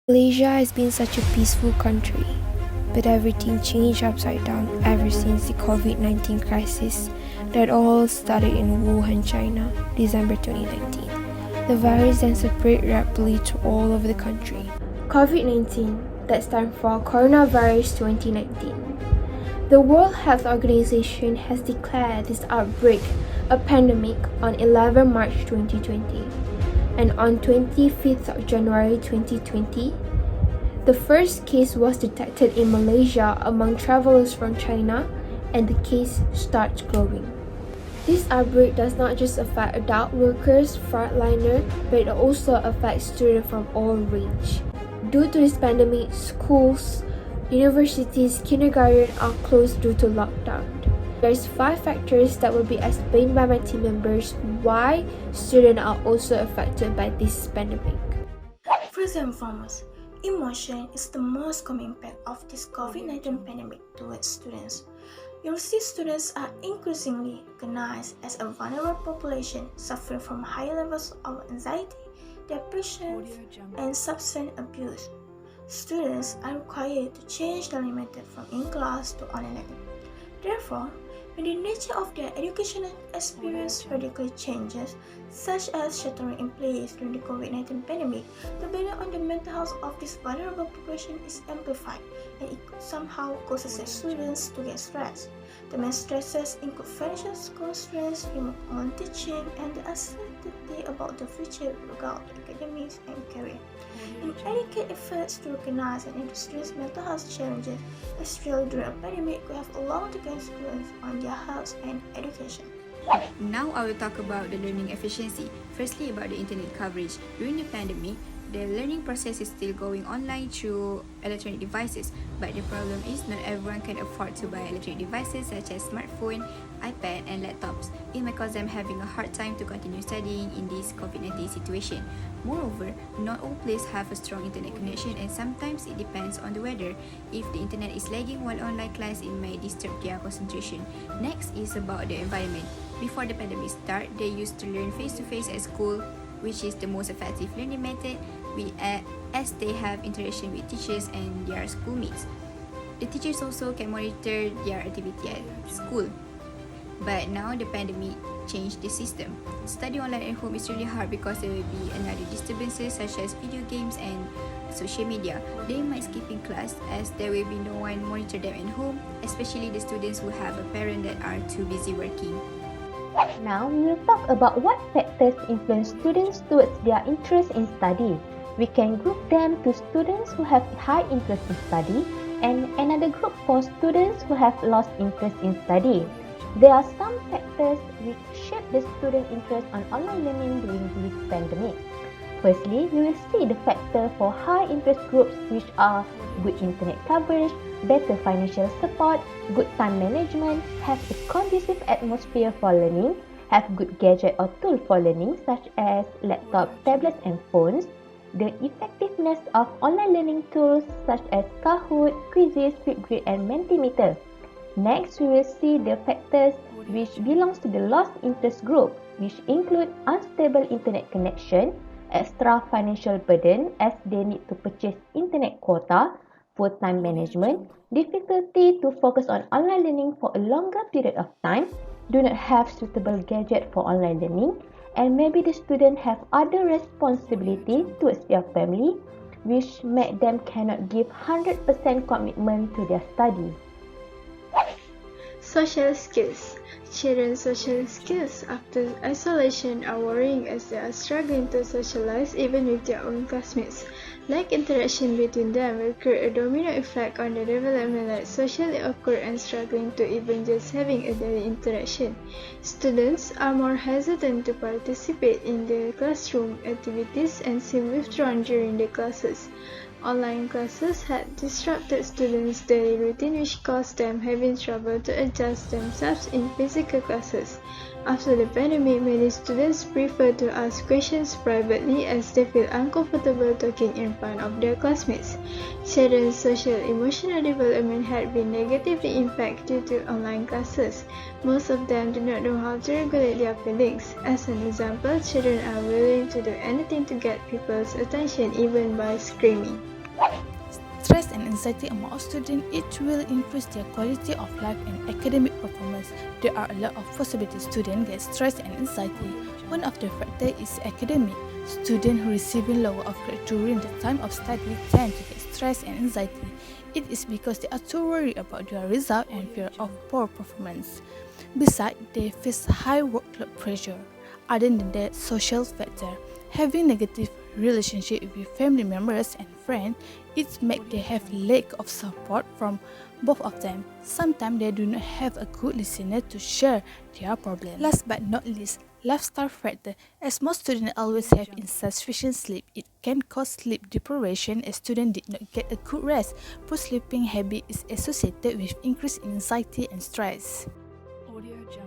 Malaysia has been such a peaceful country, but everything changed upside down ever since the COVID-19 crisis that all started in Wuhan, China, December 2019. The virus then spread rapidly to all over the country. COVID-19, that stands for Coronavirus 2019. The World Health Organization has declared this outbreak a pandemic on 11 March 2020. And on 25th of January 2020, the first case was detected in Malaysia among travelers from China, and the case starts growing. This outbreak does not just affect adult workers, frontliner, but it also affects students from all range. Due to this pandemic, schools, universities, kindergarten are closed due to lockdown. There's 5 factors that will be explained by my team members why students are also affected by this pandemic. First and foremost, emotion is the most common impact of this COVID-19 pandemic towards students. University students are increasingly recognized as a vulnerable population suffering from high levels of anxiety, depression, and substance abuse. Students are required to change their limited from in-class to online learning. Therefore, when the nature of their educational experience radically changes, such as sheltering in place during the COVID-19 pandemic, the burden on the mental health of this vulnerable population is amplified, and it somehow causes the students to get stressed. The main stresses include financial constraints, remote online teaching, and the uncertainty about the future regarding academics and career. Inadequate efforts to recognize and address students' mental health challenges, especially during a pandemic, could have a long-term influence on their health and education. Now I will talk about the learning efficiency. Firstly, about the internet coverage. During the pandemic, the learning process is still going online through electronic devices, but the problem is not everyone can afford to buy electronic devices such as smartphone, iPad and laptops. It may cause them having a hard time to continue studying in this COVID-19 situation. Moreover, not all places have a strong internet connection, and sometimes it depends on the weather. If the internet is lagging while online class, it may disturb their concentration. Next is about the environment. Before the pandemic start, they used to learn face-to-face at school, which is the most effective learning method as they have interaction with teachers and their schoolmates. The teachers also can monitor their activity at school. But now the pandemic changed the system. Study online at home is really hard because there will be another disturbances such as video games and social media. They might skip in class as there will be no one monitor them at home, especially the students who have a parent that are too busy working. Now we will talk about what factors influence students towards their interest in study. We can group them to students who have high interest in study and another group for students who have lost interest in study. There are some factors which shape the student interest on online learning during this pandemic. Firstly, we will see the factor for high interest groups, which are good internet coverage, better financial support, good time management, have a conducive atmosphere for learning, have good gadget or tool for learning such as laptop, tablets and phones, the effectiveness of online learning tools such as Kahoot, Quizzes, Flipgrid and Mentimeter. Next, we will see the factors which belongs to the lost interest group, which include unstable internet connection, extra financial burden as they need to purchase internet quota, poor time management, difficulty to focus on online learning for a longer period of time, do not have suitable gadget for online learning, and maybe the student have other responsibility towards their family, which make them cannot give 100% commitment to their study. Social skills. Children's social skills after isolation are worrying as they are struggling to socialize even with their own classmates. Lack interaction between them will create a domino effect on their development, like socially awkward and struggling to even just having a daily interaction. Students are more hesitant to participate in the classroom activities and seem withdrawn during the classes. Online classes had disrupted students' daily routine, which caused them having trouble to adjust themselves in physical classes. After the pandemic, many students prefer to ask questions privately as they feel uncomfortable talking in front of their classmates. Children's social emotional development had been negatively impacted due to online classes. Most of them do not know how to regulate their feelings. As an example, children are willing to do anything to get people's attention, even by screaming. Stress and anxiety among students, it will increase their quality of life and academic performance. There are a lot of possibilities students get stress and anxiety. One of the factors is academic. Students who receiving lower of grade during the time of study tend to get stress and anxiety. It is because they are too worried about their result and fear of poor performance. Besides, they face high workload pressure. Other than that, social factor, having negative relationship with family members and friends, it makes they have lack of support from both of them. Sometimes they do not have a good listener to share their problems. Last but not least, lifestyle factor. As most students always have insufficient sleep, it can cause sleep deprivation as students did not get a good rest. Poor sleeping habit is associated with increased anxiety and stress. Audio Jungle.